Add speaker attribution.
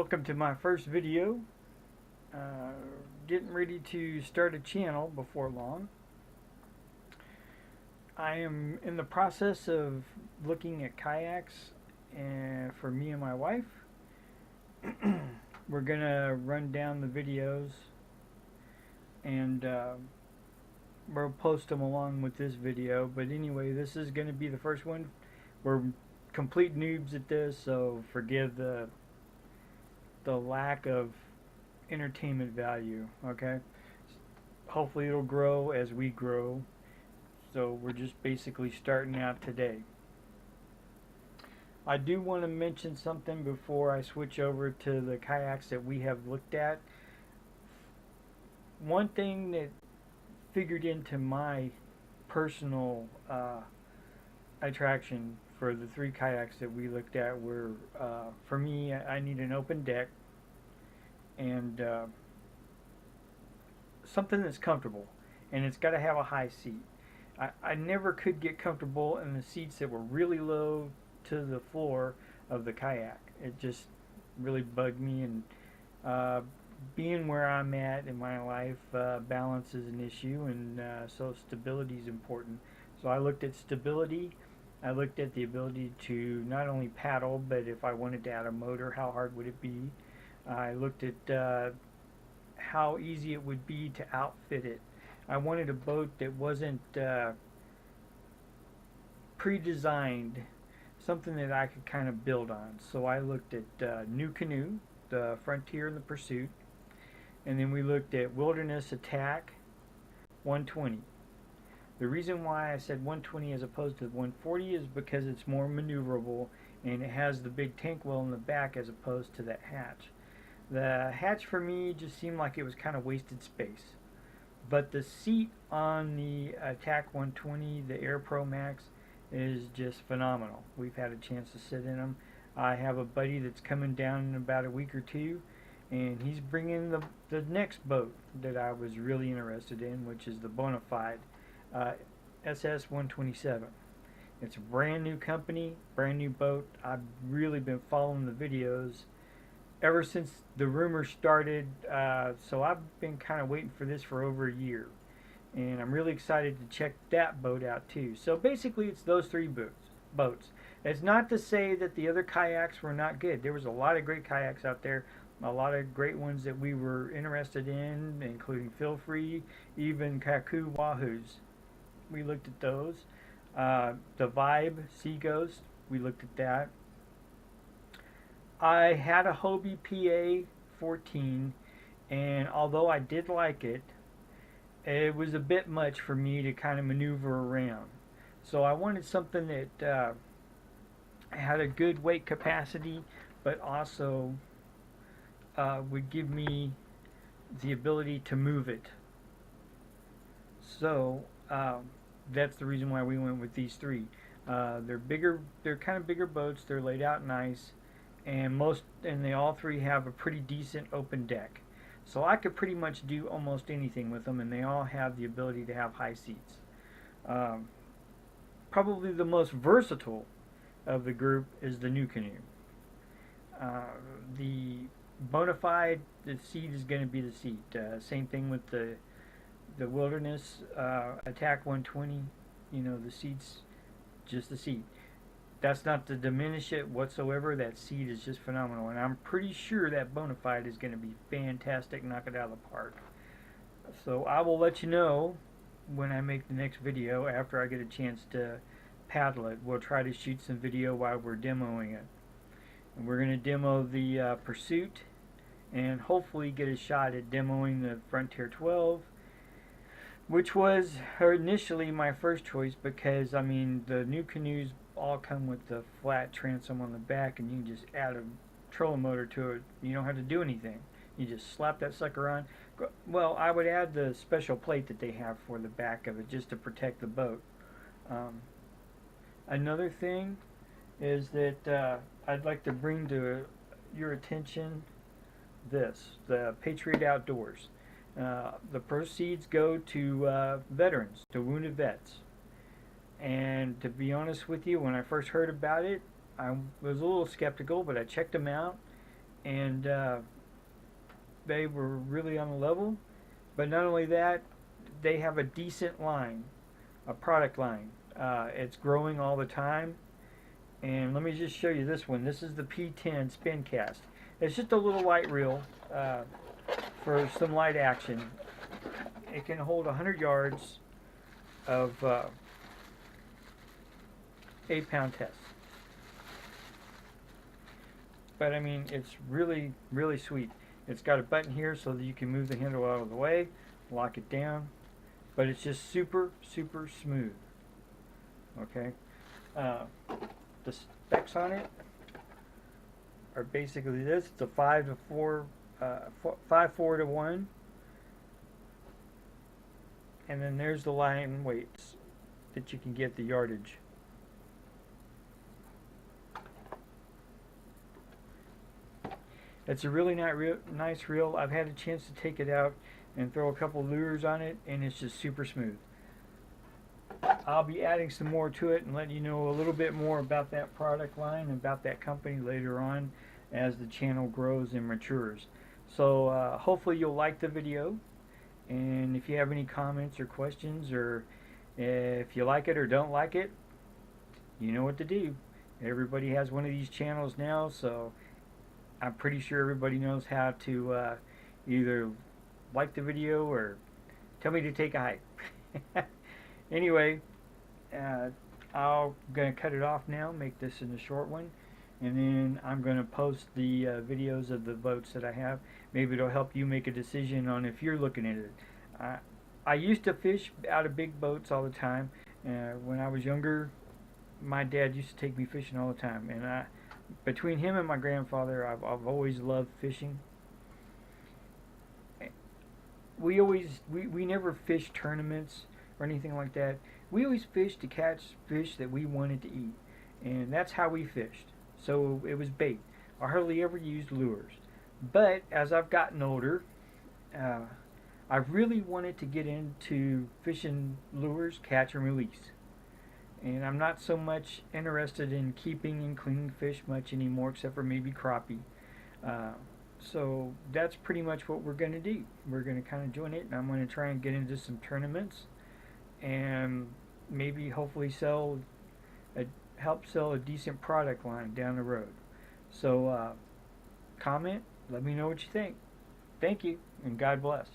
Speaker 1: Welcome to my first video. Getting ready to start a channel before long. I am in the process of looking at kayaks for me and my wife. We're gonna run down the videos and we'll post them along with this video. But anyway, this is gonna be the first one. We're complete noobs at this, so forgive the lack of entertainment value. Okay, hopefully it'll grow as we grow, so we're just basically starting out today. I do want to mention something before I switch over to the kayaks that we have looked at. One thing that figured into my personal attraction for the three kayaks that we looked at were, for me, I need an open deck and something that's comfortable, and it's got to have a high seat. I never could get comfortable in the seats that were really low to the floor of the kayak. It just really bugged me, and being where I'm at in my life, balance is an issue, and so stability is important. So I looked at stability. I looked at the ability to not only paddle, but if I wanted to add a motor, how hard would it be? I looked at how easy it would be to outfit it. I wanted a boat that wasn't pre-designed, something that I could kind of build on. So I looked at New Canoe, the Frontier and the Pursuit, and then we looked at Wilderness Attack 120. The reason why I said 120 as opposed to 140 is because it's more maneuverable and it has the big tank well in the back as opposed to that hatch. The hatch for me just seemed like it was kind of wasted space. But the seat on the Attack 120, the Air Pro Max, is just phenomenal. We've had a chance to sit in them. I have a buddy that's coming down in about a week or two, and he's bringing the next boat that I was really interested in, which is the Bonafide SS-127. It's a brand new company, brand new boat. I've really been following the videos ever since the rumors started, so I've been kind of waiting for this for over a year, and I'm really excited to check that boat out too. So basically it's those three boats. It's not to say that the other kayaks were not good. There was a lot of great kayaks out there, a lot of great ones that we were interested in, including Feel Free, even Kaku Wahoos. We looked at those. The Vibe Sea Ghost, we looked at that. I had a Hobie PA 14, and although I did like it, it was a bit much for me to kind of maneuver around. So I wanted something that had a good weight capacity, but also would give me the ability to move it. So that's the reason why we went with these three. They're bigger. They're kind of bigger boats. They're laid out nice, and they all three have a pretty decent open deck. So I could pretty much do almost anything with them, and they all have the ability to have high seats. Probably the most versatile of the group is the New Canoe. The Bonafide, the seat is going to be the seat. Same thing with the Wilderness Attack 120. You know, the seat's just the seat. That's not to diminish it whatsoever. That seat is just phenomenal, and I'm pretty sure that Bonafide is going to be fantastic, knock it out of the park. So I will let you know when I make the next video after I get a chance to paddle it. We'll try to shoot some video while we're demoing it. And we're going to demo the Pursuit and hopefully get a shot at demoing the Frontier 12, which was initially my first choice because, I mean, the new canoes all come with the flat transom on the back, and you can just add a trolling motor to it. You don't have to do anything. You just slap that sucker on. Well, I would add the special plate that they have for the back of it just to protect the boat. Another thing is that I'd like to bring to your attention the Patriot Outdoors. The proceeds go to veterans, to wounded vets. And to be honest with you, when I first heard about it, I was a little skeptical, but I checked them out, and they were really on the level. But not only that, they have a decent line, a product line. It's growing all the time. And let me just show you this one. This is the P10 Spin Cast. It's just a little light reel for some light action. It can hold 100 yards of 8-pound test. But I mean, it's really, really sweet. It's got a button here so that you can move the handle out of the way, lock it down. But it's just super, super smooth. Okay. The specs on it are basically this. It's a 5-4 to 1. And then there's the line weights that you can get the yardage. It's a really nice reel. I've had a chance to take it out and throw a couple lures on it, and it's just super smooth. I'll be adding some more to it and letting you know a little bit more about that product line and about that company later on as the channel grows and matures. So hopefully you'll like the video, and if you have any comments or questions, or if you like it or don't like it, you know what to do. Everybody has one of these channels now, so I'm pretty sure everybody knows how to either like the video or tell me to take a hike. Anyway, I'm going to cut it off now, make this in a short one, and then I'm going to post the videos of the boats that I have. Maybe it'll help you make a decision on if you're looking at it. I used to fish out of big boats all the time. When I was younger, my dad used to take me fishing all the time, and between him and my grandfather, I've always loved fishing. We never fished tournaments or anything like that. We always fished to catch fish that we wanted to eat, and that's how we fished. So it was bait. I hardly ever used lures. But as I've gotten older, I really wanted to get into fishing lures, catch and release. And I'm not so much interested in keeping and cleaning fish much anymore, except for maybe crappie. So that's pretty much what we're going to do. We're going to kind of join it, and I'm going to try and get into some tournaments, and maybe hopefully help sell a decent product line down the road. So comment, let me know what you think. Thank you, and God bless.